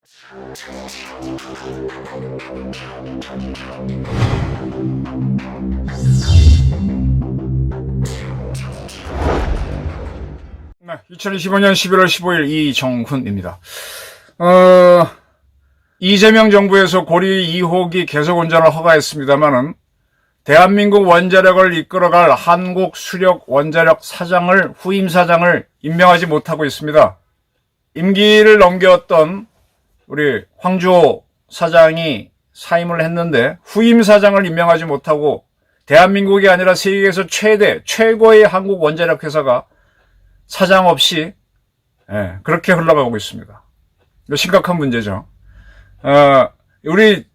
네, 2025년 11월 15일 이정훈입니다. 이재명 정부에서 고리 2호기 계속 운전을 허가했습니다만은 대한민국 원자력을 이끌어갈 한국수력 원자력 사장을 후임 사장을 임명하지 못하고 있습니다. 임기를 넘겼던 우리 황주호 사장이 사임을 했는데 후임 사장을 임명하지 못하고 대한민국이 아니라 세계에서 최고의 한국 원자력 회사가 사장 없이 그렇게 흘러가고 있습니다. 이거 심각한 문제죠. 우리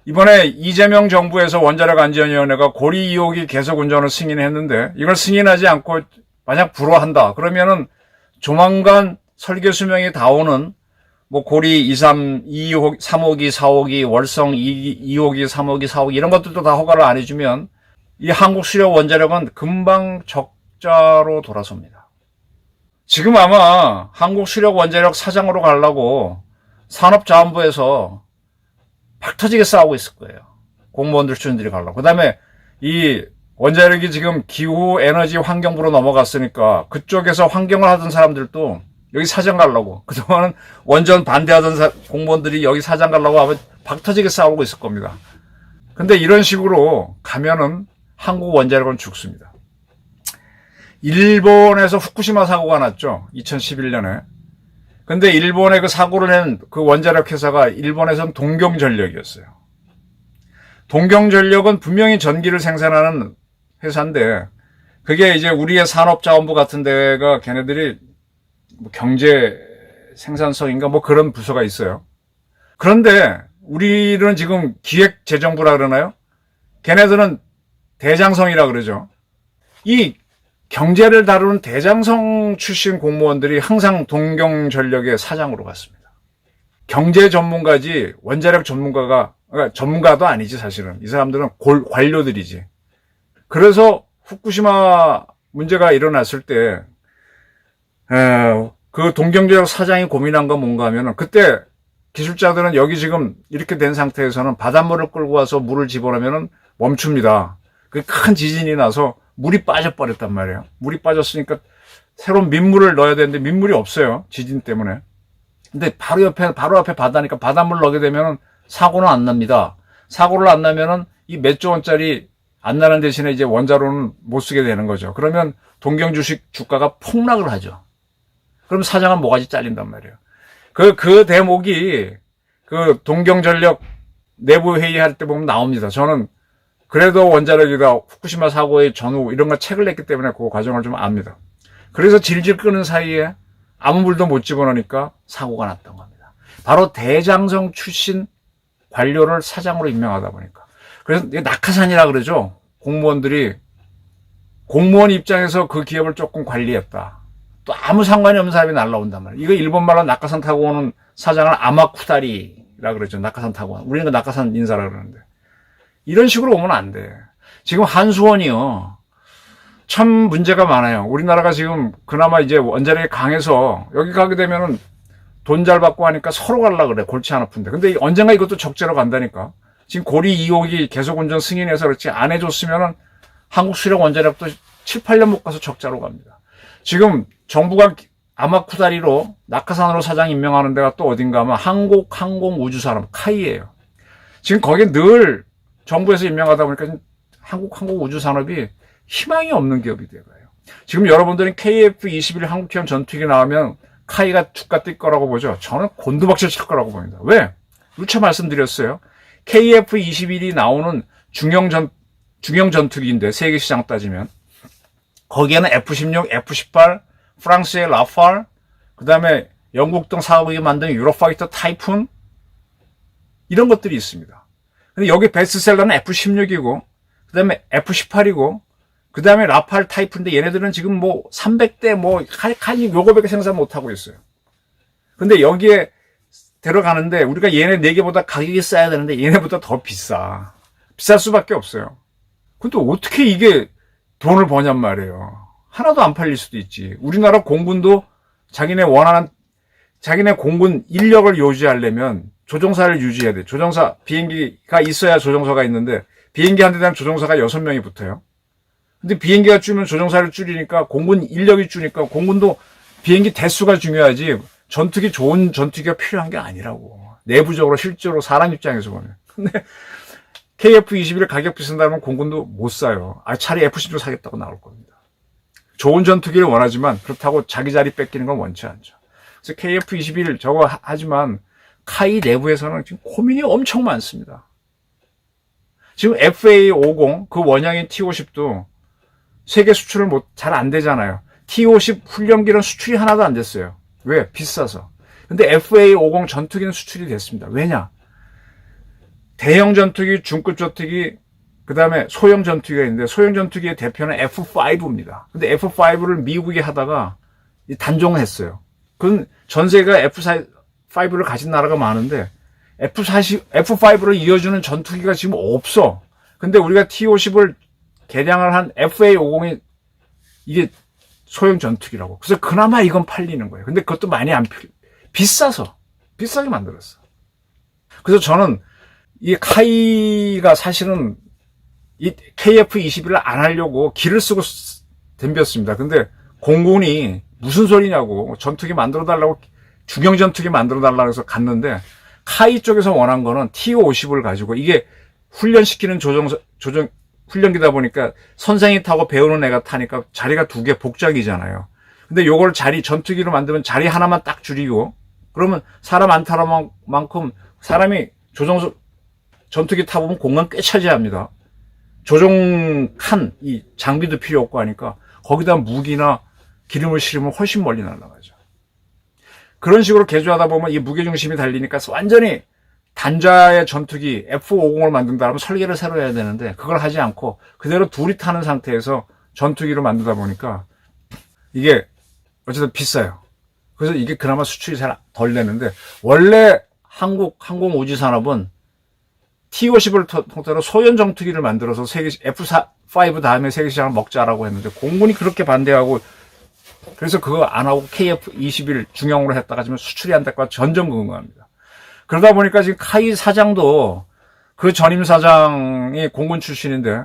이번에 이재명 정부에서 원자력안전위원회가 고리 2호기 계속 운전을 승인했는데 이걸 승인하지 않고 만약 불허한다 그러면은 조만간 설계 수명이 다 오는 뭐 고리 2호기, 3호기, 4호기, 월성 2호기, 3호기, 4호기 이런 것들도 다 허가를 안 해주면 이 한국 수력 원자력은 금방 적자로 돌아섭니다. 지금 아마 한국 수력 원자력 사장으로 가려고 산업자원부에서 박 터지게 싸우고 있을 거예요. 공무원들 출신들이 가려고. 그 다음에 이 원자력이 지금 기후 에너지 환경부로 넘어갔으니까 그쪽에서 환경을 하던 사람들도 여기 사장 가려고. 그동안은 원전 반대하던 공무원들이 여기 사장 가려고 아마 박 터지게 싸우고 있을 겁니다. 근데 이런 식으로 가면은 한국 원자력은 죽습니다. 일본에서 후쿠시마 사고가 났죠. 2011년에. 근데 일본에 그 사고를 낸 그 원자력 회사가 일본에선 동경전력이었어요. 동경전력은 분명히 전기를 생산하는 회사인데 그게 이제 우리의 산업자원부 같은 데가 걔네들이 뭐 경제 생산성인가 뭐 그런 부서가 있어요. 그런데 우리는 지금 기획재정부라 그러나요? 걔네들은 대장성이라 그러죠. 이 경제를 다루는 대장성 출신 공무원들이 항상 동경전력의 사장으로 갔습니다. 경제 전문가지 원자력 전문가가 그러니까 전문가도 아니지 사실은. 이 사람들은 관료들이지. 그래서 후쿠시마 문제가 일어났을 때 그 동경전력 사장이 고민한 건 뭔가 하면은 그때 기술자들은 여기 지금 이렇게 된 상태에서는 바닷물을 끌고 와서 물을 집어넣으면은 멈춥니다. 그 큰 지진이 나서 물이 빠져버렸단 말이에요. 물이 빠졌으니까 새로운 민물을 넣어야 되는데 민물이 없어요. 지진 때문에. 근데 바로 앞에 바다니까 바닷물 넣게 되면은 사고는 안 납니다. 사고를 안 나면은 이 몇 조 원짜리 안 나는 대신에 이제 원자로는 못 쓰게 되는 거죠. 그러면 동경 주가가 폭락을 하죠. 그럼 사장은 모가지 잘린단 말이에요. 그 대목이 그 동경전력 내부 회의할 때 보면 나옵니다. 저는 그래도 원자력이다 후쿠시마 사고의 전후 이런 거 책을 냈기 때문에 그 과정을 좀 압니다. 그래서 질질 끄는 사이에 아무 물도 못 집어넣으니까 사고가 났던 겁니다. 바로 대장성 출신 관료를 사장으로 임명하다 보니까. 그래서 낙하산이라 그러죠. 공무원 입장에서 그 기업을 조금 관리했다. 또 아무 상관이 없는 사람이 날라온단 말이에요. 이거 일본말로 낙하산 타고 오는 사장을 아마쿠다리라 그러죠. 낙하산 타고 오는. 우리는 낙하산 인사라 그러는데. 이런 식으로 오면 안 돼. 지금 한수원이요. 참 문제가 많아요. 우리나라가 지금 그나마 이제 원자력이 강해서 여기 가게 되면은 돈 잘 받고 하니까 서로 가려고 그래. 골치 안 아픈데. 근데 언젠가 이것도 적재로 간다니까. 지금 고리 2호기 계속 운전 승인해서 그렇지 안 해줬으면은 한국 수력 원자력도 7, 8년 못 가서 적자로 갑니다. 지금 정부가 아마쿠다리로 낙하산으로 사장 임명하는 데가 또 어딘가 하면 한국항공우주산업 카이예요. 지금 거기에 늘 정부에서 임명하다 보니까 한국항공우주산업이 희망이 없는 기업이 돼가요. 지금 여러분들은 KF-21 한국형 전투기 나오면 카이가 주가 뛸 거라고 보죠. 저는 곤두박질 칠 거라고 봅니다. 왜? 누차 말씀드렸어요. KF-21이 나오는 중형 전투기인데 세계 시장 따지면 거기에는 F-16, F-18, 프랑스의 라팔, 그 다음에 영국 등 사국이 만든 유로파이터 타이푼 이런 것들이 있습니다. 근데 여기 베스트셀러는 F-16이고 그 다음에 F-18이고 그 다음에 라팔 타이프인데 얘네들은 지금 뭐 300대 뭐 칼이 요거밖에 생산 못하고 있어요. 근데 여기에 들어가는데 우리가 얘네 4개보다 가격이 싸야 되는데 얘네보다 더 비싸. 비쌀 수밖에 없어요. 근데 어떻게 이게 돈을 버냔 말이에요. 하나도 안 팔릴 수도 있지. 우리나라 공군도 자기네 원하는 자기네 공군 인력을 유지하려면 조종사를 유지해야 돼. 조종사, 비행기가 있어야 조종사가 있는데 비행기 한 대당 조종사가 6명이 붙어요. 근데 비행기가 줄면 조종사를 줄이니까 공군 인력이 줄니까 공군도 비행기 대수가 중요하지 전투기 좋은 전투기가 필요한 게 아니라고. 내부적으로 실제로 사람 입장에서 보면. 근데 KF-21 가격 비싼다면 공군도 못 사요. 차라리 F-16 사겠다고 나올 겁니다. 좋은 전투기를 원하지만 그렇다고 자기 자리 뺏기는 건 원치 않죠. 그래서 KF-21 저거 하지만 카이 내부에서는 지금 고민이 엄청 많습니다. 지금 FA-50 그 원형인 T-50도 세계 수출을 잘 안 되잖아요. T-50 훈련기는 수출이 하나도 안 됐어요. 왜? 비싸서. 근데 FA-50 전투기는 수출이 됐습니다. 왜냐? 대형 전투기, 중급 전투기, 그 다음에 소형 전투기가 있는데 소형 전투기의 대표는 F5입니다. 근데 F5를 미국이 하다가 단종을 했어요. 그건 전 세계가 F5를 가진 나라가 많은데 F5를 이어주는 전투기가 지금 없어. 근데 우리가 T-50을 개량을 한 FA-50이 이게 소형 전투기라고. 그래서 그나마 이건 팔리는 거예요. 근데 그것도 많이 비싸서. 비싸게 만들었어. 그래서 저는 이 카이가 사실은 이 KF-21을 안 하려고 기를 쓰고 덤볐습니다. 근데 공군이 무슨 소리냐고 전투기 만들어달라고 중형 전투기 만들어달라고 해서 갔는데 카이 쪽에서 원한 거는 T-50을 가지고 이게 훈련시키는 훈련기다 보니까 선생이 타고 배우는 애가 타니까 자리가 두 개 복잡이잖아요. 근데 요걸 전투기로 만들면 자리 하나만 딱 줄이고 그러면 사람 안 타는 만큼 사람이 전투기 타보면 공간 꽤 차지합니다. 조종칸, 이 장비도 필요 없고 하니까 거기다 무기나 기름을 실으면 훨씬 멀리 날아가죠. 그런 식으로 개조하다 보면 이 무게중심이 달리니까 완전히 단자의 전투기 F-50을 만든다면 설계를 새로 해야 되는데 그걸 하지 않고 그대로 둘이 타는 상태에서 전투기로 만들다 보니까 이게 어쨌든 비싸요. 그래서 이게 그나마 수출이 잘 덜 되는데 원래 한국 항공우주산업은 T-50을 통째로 소형 전투기를 만들어서 F-5 다음에 세계 시장을 먹자라고 했는데 공군이 그렇게 반대하고 그래서 그거 안 하고 KF-21 중형으로 했다가 지금 수출이 안 될까 전전긍긍합니다. 그러다 보니까 지금 카이 사장도 그 전임 사장이 공군 출신인데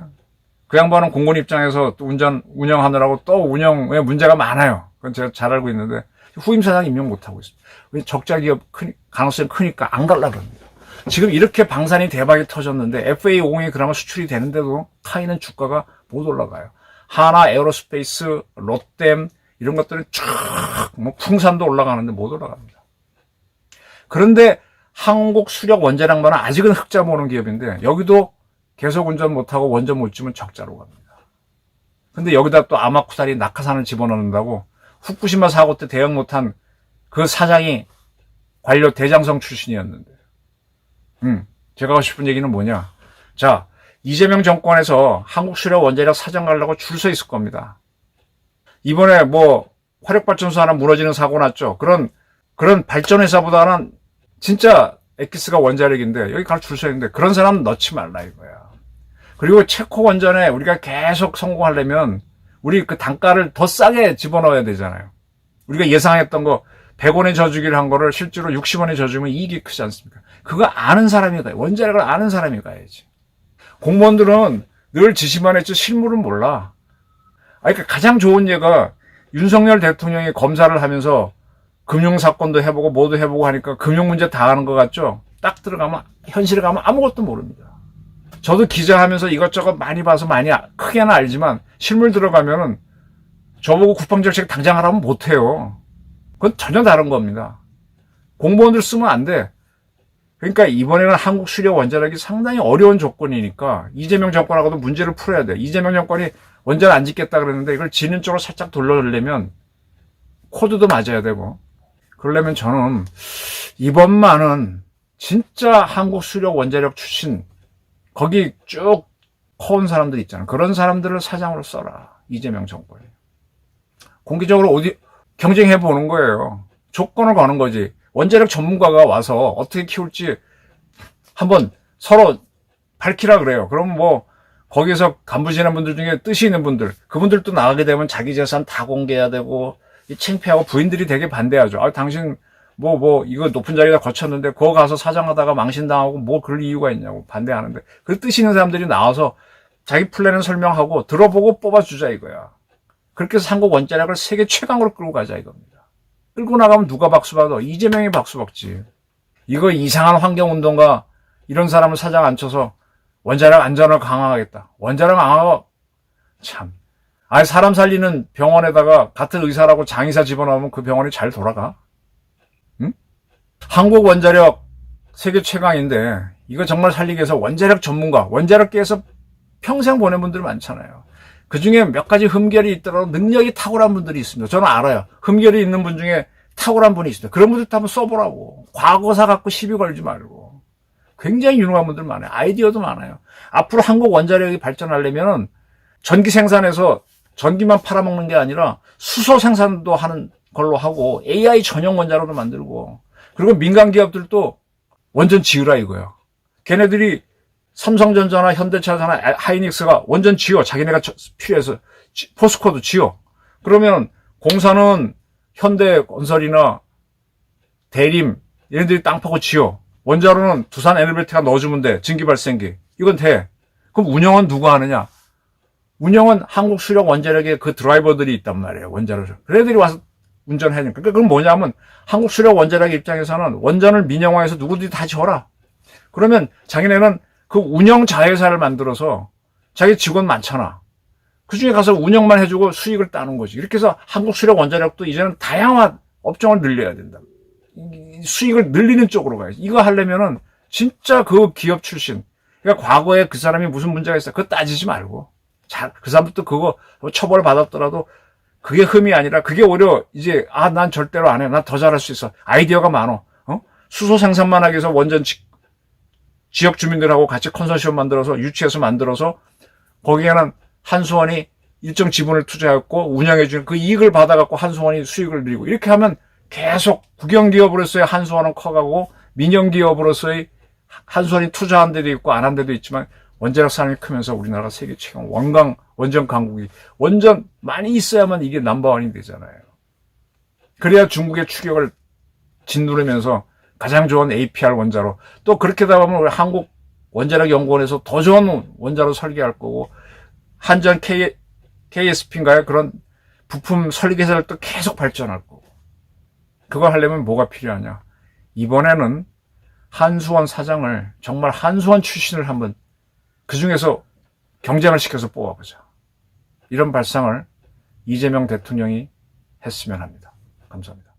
그 양반은 공군 입장에서 또 운영하느라고 또 운영에 문제가 많아요. 그건 제가 잘 알고 있는데 후임 사장 임명 못하고 있습니다. 적자 기업 가능성이 크니까 안 가려고 합니다. 지금 이렇게 방산이 대박이 터졌는데 FA-50이 그나마 수출이 되는데도 카이는 주가가 못 올라가요. 하나 에어로스페이스, 롯뎀 이런 것들은 쫙 풍산도 올라가는데 못 올라갑니다. 그런데 한국 수력 원자력만은 아직은 흑자 보는 기업인데 여기도 계속 운전 못하고 원전 못 지면 적자로 갑니다. 근데 여기다 또 아마쿠사리 낙하산을 집어넣는다고 후쿠시마 사고 때 대응 못한 그 사장이 관료 대장성 출신이었는데 제가 하고 싶은 얘기는 뭐냐. 자, 이재명 정권에서 한국 수력 원자력 사장 가려고 줄 서 있을 겁니다. 이번에 화력발전소 하나 무너지는 사고 났죠. 그런 발전회사보다는 진짜 엑기스가 원자력인데 여기 갈 줄 서 있는데 그런 사람 넣지 말라 이거야. 그리고 체코 원전에 우리가 계속 성공하려면 우리 그 단가를 더 싸게 집어넣어야 되잖아요. 우리가 예상했던 거 100원에 져주기를 한 거를 실제로 60원에 져주면 이익이 크지 않습니까? 그거 아는 사람이 가요. 원자력을 아는 사람이 가야지. 공무원들은 늘 지시만 했지 실물은 몰라. 그러니까 가장 좋은 예가 윤석열 대통령이 검사를 하면서 금융사건도 해보고 뭐도 해보고 하니까 금융 문제 다 하는 것 같죠? 딱 들어가면 현실에 가면 아무것도 모릅니다. 저도 기자하면서 이것저것 많이 봐서 많이 크게는 알지만 실물 들어가면은 저보고 국방정책 당장 하라면 못해요. 그건 전혀 다른 겁니다. 공무원들 쓰면 안 돼. 그러니까 이번에는 한국 수력 원자력이 상당히 어려운 조건이니까 이재명 정권하고도 문제를 풀어야 돼. 이재명 정권이 원자를 안 짓겠다 그랬는데 이걸 지는 쪽으로 살짝 돌려주려면 코드도 맞아야 되고 그러려면 저는 이번만은 진짜 한국 수력 원자력 출신 거기 쭉 커온 사람들 있잖아. 그런 사람들을 사장으로 써라. 이재명 정권이. 공개적으로 어디 경쟁해 보는 거예요. 조건을 거는 거지. 원자력 전문가가 와서 어떻게 키울지 한번 서로 밝히라 그래요. 그럼 거기서 간부 지낸 분들 중에 뜻이 있는 분들, 그분들도 나가게 되면 자기 재산 다 공개해야 되고, 창피하고 부인들이 되게 반대하죠. 당신 이거 높은 자리에다 거쳤는데, 그거 가서 사장하다가 망신당하고 뭐 그럴 이유가 있냐고 반대하는데, 그 뜻 있는 사람들이 나와서 자기 플랜을 설명하고 들어보고 뽑아주자 이거야. 그렇게 해서 한국 원자력을 세계 최강으로 끌고 가자 이겁니다. 끌고 나가면 누가 박수 받아? 이재명이 박수 받지. 이거 이상한 환경운동가 이런 사람을 사장 앉혀서 원자력 안전을 강화하겠다. 원자력 강화가 참. 아니 사람 살리는 병원에다가 같은 의사라고 장의사 집어넣으면 그 병원이 잘 돌아가? 응? 한국 원자력 세계 최강인데 이거 정말 살리기 위해서 원자력 전문가, 원자력계에서 평생 보낸 분들 많잖아요. 그중에 몇 가지 흠결이 있더라도 능력이 탁월한 분들이 있습니다. 저는 알아요. 흠결이 있는 분 중에 탁월한 분이 있습니다. 그런 분들도 한번 써보라고. 과거사 갖고 시비 걸지 말고. 굉장히 유능한 분들 많아요. 아이디어도 많아요. 앞으로 한국 원자력이 발전하려면 전기 생산에서 전기만 팔아먹는 게 아니라 수소 생산도 하는 걸로 하고 AI 전용 원자로도 만들고 그리고 민간 기업들도 원전 지으라 이거예요. 걔네들이 삼성전자나 현대차나 하이닉스가 원전 지어. 자기네가 필요해서. 포스코도 지어. 그러면 공사는 현대건설이나 대림 얘네들이 땅 파고 지어. 원자로는 두산 에너벨트가 넣어주면 돼. 증기발생기. 이건 돼. 그럼 운영은 누가 하느냐? 운영은 한국수력원자력에 그 드라이버들이 있단 말이에요. 원자로. 그래들이 와서 운전해야 되니까. 그건 뭐냐면 한국수력원자력 입장에서는 원전을 민영화해서 누구들이 다 지어라. 그러면 자기네는 그 운영 자회사를 만들어서 자기 직원 많잖아. 그 중에 가서 운영만 해주고 수익을 따는 거지. 이렇게 해서 한국수력원자력도 이제는 다양한 업종을 늘려야 된다. 수익을 늘리는 쪽으로 가야지. 이거 하려면은 진짜 그 기업 출신. 그러니까 과거에 그 사람이 무슨 문제가 있어. 그거 따지지 말고. 그 사람도 그거 처벌을 받았더라도 그게 흠이 아니라 그게 오히려 이제 난 절대로 안 해. 난 더 잘할 수 있어. 아이디어가 많어. 수소 생산만 하기 위해서 원전 지역 주민들하고 같이 컨소시엄 만들어서 유치해서 만들어서 거기에는 한수원이 일정 지분을 투자했고 운영해주는 그 이익을 받아갖고 한수원이 수익을 누리고 이렇게 하면 계속 국영기업으로서의 한수원은 커가고 민영기업으로서의 한수원이 투자한 데도 있고 안 한 데도 있지만 원자력 산업이 크면서 우리나라가 세계 최강 원전 강국이 원전 많이 있어야만 이게 넘버원이 되잖아요. 그래야 중국의 추격을 짓누르면서 가장 좋은 APR 원자로 또 그렇게 되다 보면 우리 한국 원자력 연구원에서 더 좋은 원자로 설계할 거고 한전 KSP인가요? 그런 부품 설계사를 또 계속 발전할 거고 그거 하려면 뭐가 필요하냐? 이번에는 한수원 사장을 정말 한수원 출신을 한번 그 중에서 경쟁을 시켜서 뽑아보자. 이런 발상을 이재명 대통령이 했으면 합니다. 감사합니다.